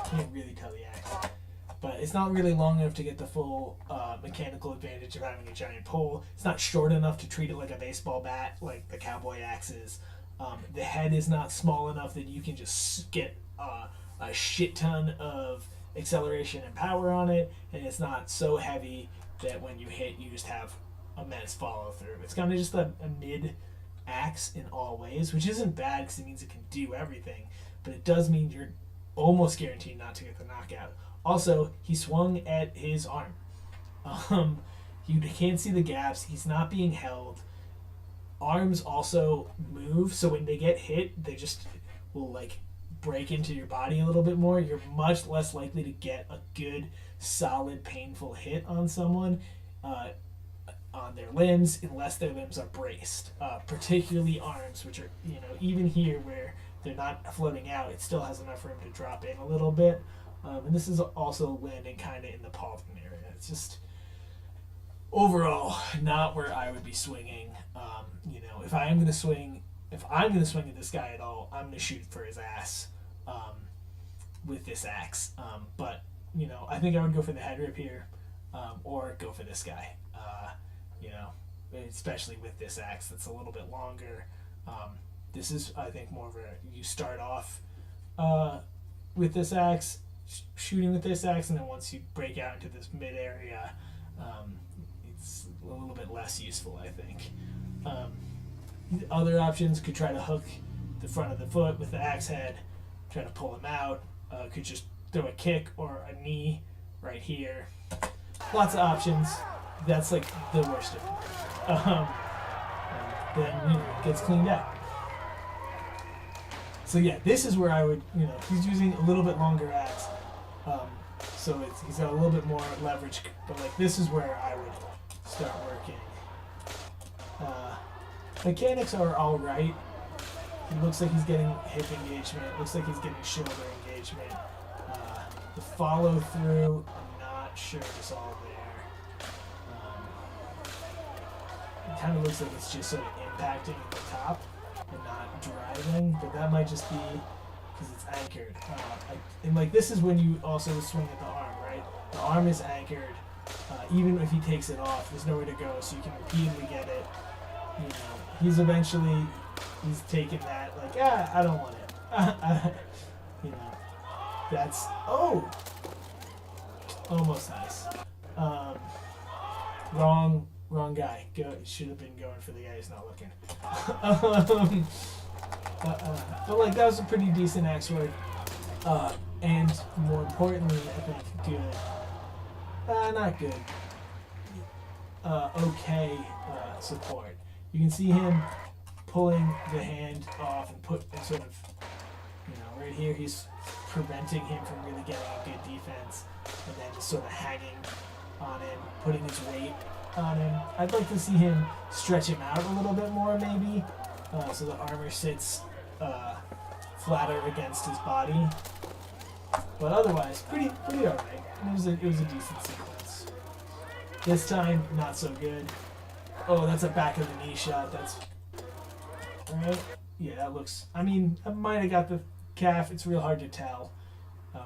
Can't really tell the axe, but it's not really long enough to get the full mechanical advantage of having a giant pole. It's not short enough to treat it like a baseball bat, like the cowboy axe is. The head is not small enough that you can just get a shit ton of acceleration and power on it, and it's not so heavy that when you hit, you just have immense follow through. It's kind of just a mid axe in all ways, which isn't bad because it means it can do everything, but it does mean you're almost guaranteed not to get the knockout. Also, he swung at his arm. You can't see the gaps. He's not being held. Arms also move, so when they get hit, they just will like break into your body a little bit more. You're much less likely to get a good, solid, painful hit on someone on their limbs unless their limbs are braced. Particularly arms, which are, even here where they're not floating out, it still has enough room to drop in a little bit. And this is also landing kind of in the pauldron area. It's just overall not where I would be swinging. If I'm going to swing at this guy at all, I'm going to shoot for his ass with this axe. But I think I would go for the head rip here, or go for this guy. Especially with this axe that's a little bit longer. This is, I think, more of you start off with this axe, shooting with this axe, and then once you break out into this mid area, it's a little bit less useful, I think. Other options could try to hook the front of the foot with the axe head, try to pull him out. Could just throw a kick or a knee right here. Lots of options. That's like the worst of it. then gets cleaned out. So yeah, this is where I would, he's using a little bit longer axe, so he's got a little bit more leverage. But like this is where I would start working. Mechanics are all right. It looks like he's getting hip engagement. It looks like he's getting shoulder engagement. The follow through, I'm not sure it's all there. It kind of looks like it's just sort of impacting the top and not driving, but that might just be because it's anchored. And like this is when you also swing at the arm, right? The arm is anchored. Even if he takes it off, there's nowhere to go, so you can repeatedly get it. He's taking that like, I don't want it. That's almost nice. Wrong guy. Should have been going for the guy who's not looking. But like that was a pretty decent axe work, and more importantly, I think good. Not good. Okay support. You can see him pulling the hand off and sort of, right here he's preventing him from really getting a good defense, and then just sort of hanging on him, putting his weight on him. I'd like to see him stretch him out a little bit more, maybe, so the armor sits flatter against his body. But otherwise, pretty alright. It was a decent sequence. This time, not so good. Oh, that's a back of the knee shot. That's alright. Yeah, that looks. I mean, I might have got the calf. It's real hard to tell.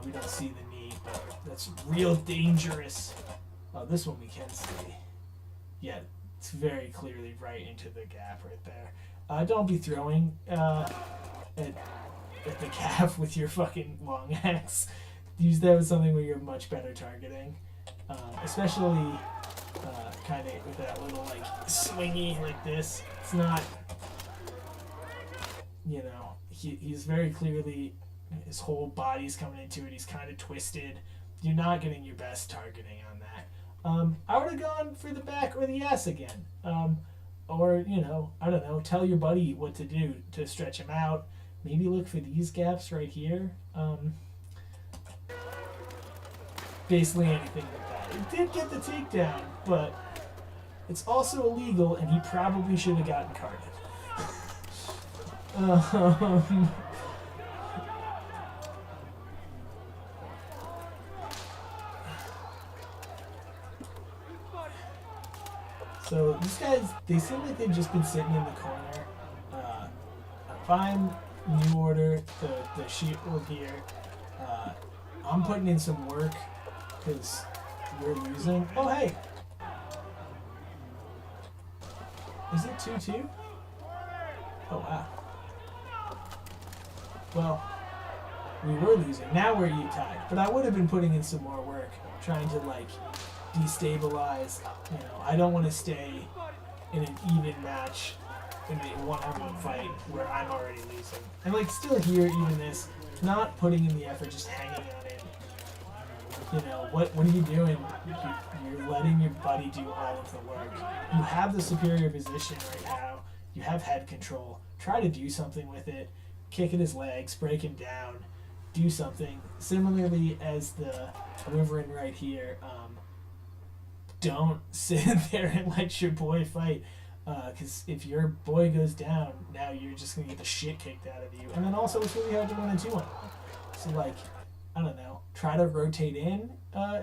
We don't see the knee, but that's real dangerous. Oh, this one we can see. Yeah, it's very clearly right into the gap right there. Don't be throwing at the calf with your fucking long axe. Use that with something where you're much better targeting, especially kind of with that little like swingy like this. It's not, he's very clearly, his whole body's coming into it. He's kind of twisted. You're not getting your best targeting on that. I would have gone for the back or the ass again. Or, I don't know, tell your buddy what to do to stretch him out. Maybe look for these gaps right here. Basically anything like that. It did get the takedown, but it's also illegal, and he probably should have gotten carded. So these guys, they seem like they've just been sitting in the corner. If I'm New Order, the shield here, I'm putting in some work because we're losing. Oh, hey! Is it 2-2? Oh, wow. Well, we were losing. Now we're tied. But I would have been putting in some more work, trying to, like, destabilize. I don't want to stay in an even match in a one-on-one fight where I'm already losing. And, like, still here, even this, not putting in the effort, just hanging on it. What are you doing? You're letting your buddy do all of the work. You have the superior position right now. You have head control. Try to do something with it. Kick at his legs, break him down, do something. Similarly as the Wyvern right here, don't sit there and let your boy fight. Because if your boy goes down, now you're just going to get the shit kicked out of you. And then also it's really hard to win a 2-1. So, like, I don't know, try to rotate in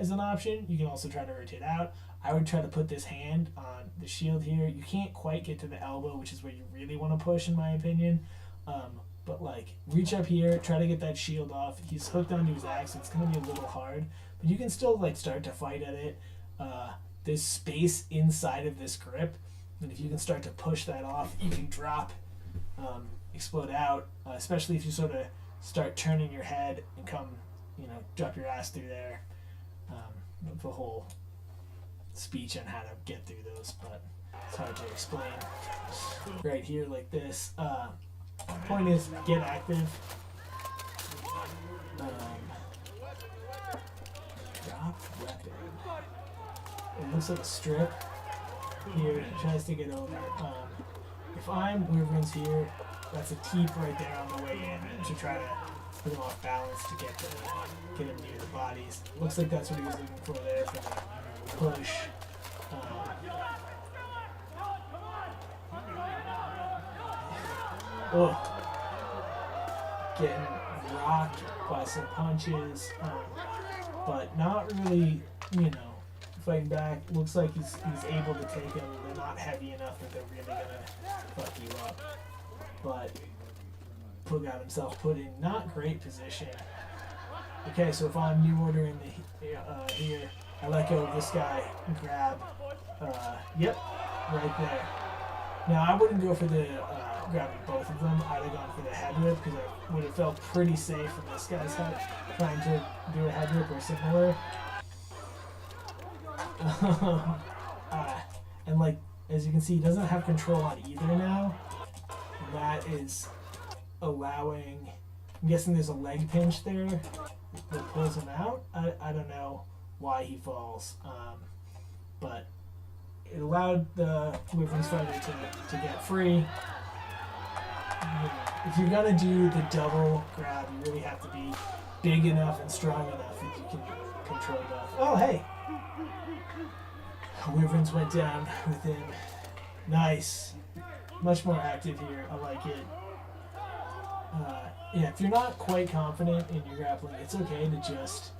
is an option. You can also try to rotate out. I would try to put this hand on the shield here. You can't quite get to the elbow, which is where you really want to push, in my opinion. But, like, reach up here, try to get that shield off. He's hooked onto his axe, so it's going to be a little hard. But you can still, like, start to fight at it. There's space inside of this grip. And if you can start to push that off, you can drop, explode out, especially if you sort of start turning your head and come, drop your ass through there. The whole speech on how to get through those, but it's hard to explain right here like this. Point is, get active. Drop weapon. It looks like a strip. Here, he tries to get over. If I'm Wyvern's here, that's a teep right there on the way in to try to put him off balance to get him near the bodies. Looks like that's what he was looking for there for the push. Getting rocked by some punches, but not really, fighting back. Looks like he's able to take them. They're not heavy enough that they're really gonna fuck you up. But got himself put in not great position. Okay, so if I'm New Order in the here, I let go of this guy and grab. Yep, right there. Now I wouldn't go for the grabbing both of them. I'd have gone for the head whip because I would have felt pretty safe from this guy's head trying to do a head whip or similar. And like as you can see, he doesn't have control on either now. And that is allowing. I'm guessing there's a leg pinch there that pulls him out. I don't know why he falls, but it allowed the Wyvern's fighter to get free. If you're gonna do the double grab, you really have to be big enough and strong enough that you can control both. Oh, hey! Wyverns went down with him. Nice. Much more active here. I like it. Yeah, if you're not quite confident in your grappling, it's okay to just,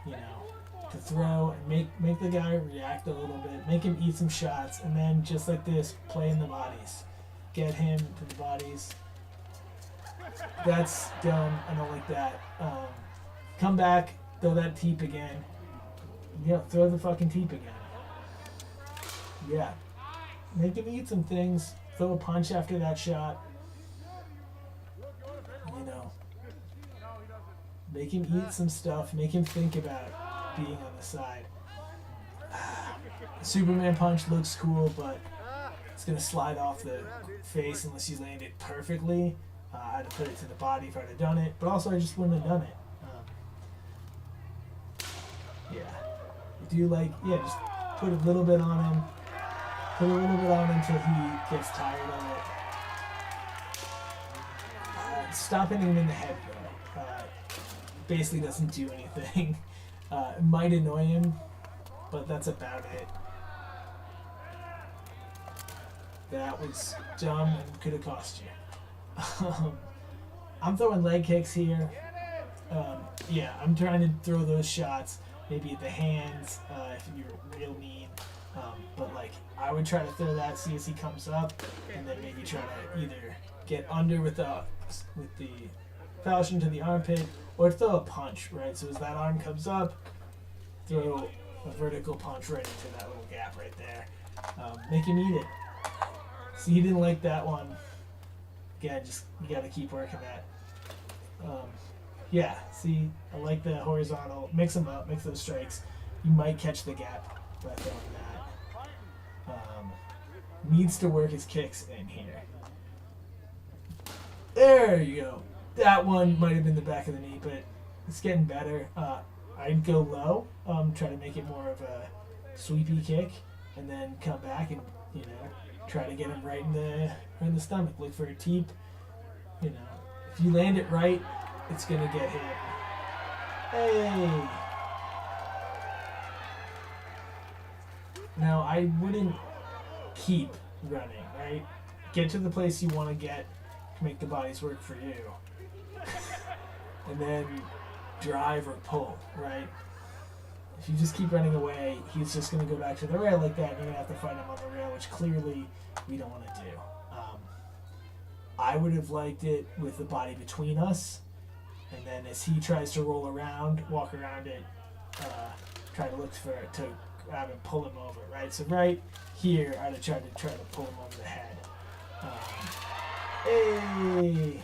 to throw and make the guy react a little bit, make him eat some shots, and then just like this, play in the bodies. Get him to the bodies. That's dumb. I don't like that. Come back, throw that teep again. Yeah, throw the fucking teep again. Yeah. Make him eat some things. Throw a punch after that shot. Make him eat some stuff. Make him think about being on the side. Superman punch looks cool, but it's going to slide off the face unless you land it perfectly. I'd have put it to the body if I'd have done it, but also I just wouldn't have done it. Just put a little bit on him. Put a little bit on him until he gets tired of it. Stop hitting him in the head, though. Basically doesn't do anything. It might annoy him, but that's about it. That was dumb and could have cost you. I'm throwing leg kicks here. I'm trying to throw those shots, maybe at the hands if you're real mean. But I would try to throw that, see as he comes up, and then maybe try to either get under with the falchion to the armpit, or throw a punch, right? So as that arm comes up, throw a vertical punch right into that little gap right there. Make him eat it. See, he didn't like that one. Again, you gotta keep working that. See, I like the horizontal. Mix them up, mix those strikes. You might catch the gap by throwing that. Needs to work his kicks in here. There you go. That one might have been the back of the knee, but it's getting better. I'd go low, try to make it more of a sweepy kick, and then come back and try to get him right in the stomach. Look for a teep. If you land it right, it's gonna get hit. Hey. Now I wouldn't keep running, right? Get to the place you want to get to make the bodies work for you. And then drive or pull, right? If you just keep running away, he's just going to go back to the rail like that, and you're going to have to fight him on the rail, which clearly we don't want to do. I would have liked it with the body between us, and then as he tries to roll around, walk around it, try to look for it to grab and pull him over, right? So right here, I'd have tried to pull him over the head. Hey!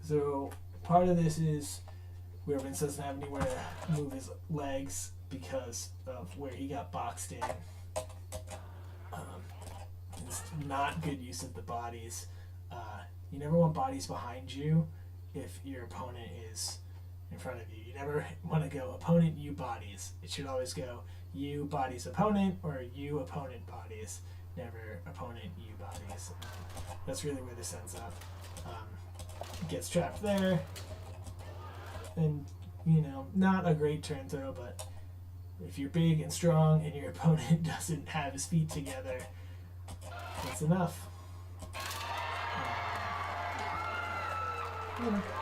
So part of this is Wyvern doesn't have anywhere to move his legs because of where he got boxed in. It's not good use of the bodies. You never want bodies behind you if your opponent is in front of you. You never want to go opponent, you bodies. It should always go you bodies opponent or you opponent bodies, never opponent you bodies. That's really where this ends up. Gets trapped there, and you know, not a great turn throw, but if you're big and strong and your opponent doesn't have his feet together, that's enough.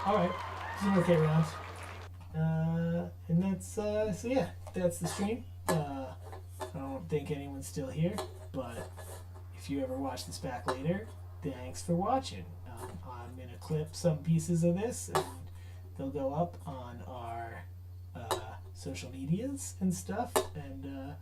Alright, it's an okay round. And that's, so yeah, that's the stream. I don't think anyone's still here, but if you ever watch this back later, thanks for watching. I'm going to clip some pieces of this, and they'll go up on our social medias and stuff, and